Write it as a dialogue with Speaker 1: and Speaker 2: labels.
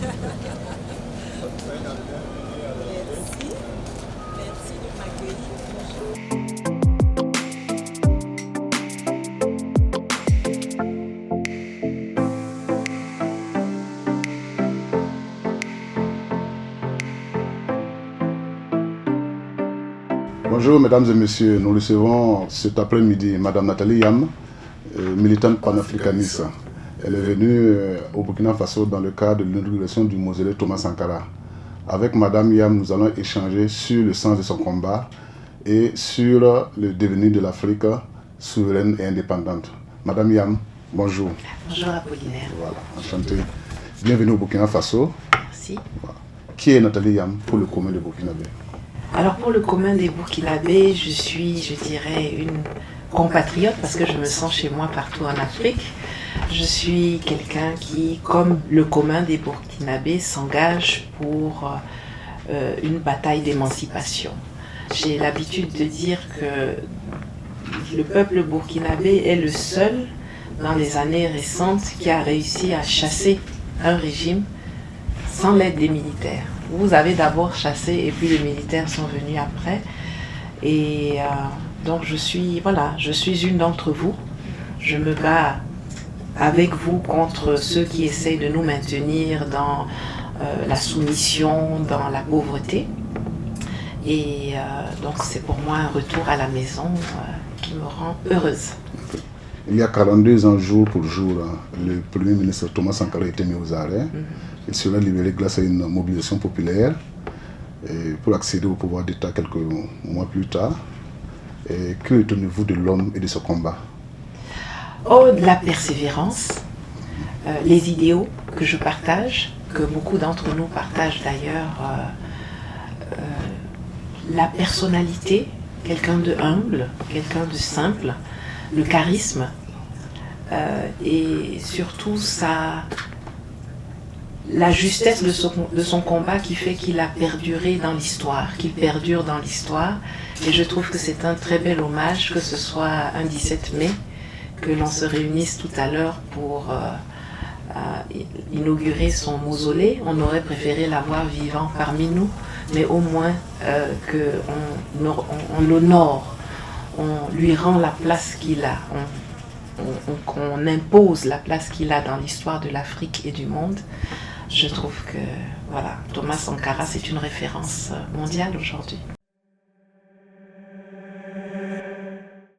Speaker 1: Merci. Merci de m'accueillir.
Speaker 2: Bonjour mesdames et messieurs, nous recevons cet après-midi Madame Nathalie Yam, militante panafricaniste. Elle est venue au Burkina Faso dans le cadre de l'inauguration du mausolée Thomas Sankara. Avec Madame Yam, nous allons échanger sur le sens de son combat et sur le devenir de l'Afrique souveraine et indépendante. Madame Yam, bonjour.
Speaker 3: Bonjour Apollinaire.
Speaker 2: Voilà, enchanté. Bienvenue au Burkina Faso.
Speaker 3: Merci.
Speaker 2: Voilà. Qui est Nathalie Yam pour le commun des Burkinabés?
Speaker 3: Alors pour le commun des Burkinabés, je suis, je dirais, une compatriote parce que je me sens chez moi partout en Afrique. Je suis quelqu'un qui, comme le commun des Burkinabés, s'engage pour une bataille d'émancipation. J'ai l'habitude de dire que le peuple burkinabé est le seul, dans les années récentes, qui a réussi à chasser un régime sans l'aide des militaires. Vous avez d'abord chassé et puis les militaires sont venus après. Et donc je suis une d'entre vous. Je me bats avec vous contre ceux qui essayent de nous maintenir dans la soumission, dans la pauvreté. Et donc c'est pour moi un retour à la maison qui me rend heureuse.
Speaker 2: Il y a 42 ans, jour pour jour, le Premier ministre Thomas Sankara a été mis aux arrêts. Il sera libéré grâce à une mobilisation populaire pour accéder au pouvoir d'État quelques mois plus tard. Et que retenez-vous de l'homme et de ce combat?
Speaker 3: Oh, de la persévérance, les idéaux que je partage, que beaucoup d'entre nous partagent d'ailleurs, la personnalité, quelqu'un de humble, quelqu'un de simple, le charisme et surtout la justesse de son combat qui fait qu'il a perduré dans l'histoire, qu'il perdure dans l'histoire. Et je trouve que c'est un très bel hommage que ce soit un 17 mai, que l'on se réunisse tout à l'heure pour inaugurer son mausolée. On aurait préféré l'avoir vivant parmi nous, mais au moins qu'on l'honore, on lui rend la place qu'il a, qu'on impose la place qu'il a dans l'histoire de l'Afrique et du monde. Je trouve que voilà, Thomas Sankara, c'est une référence mondiale aujourd'hui.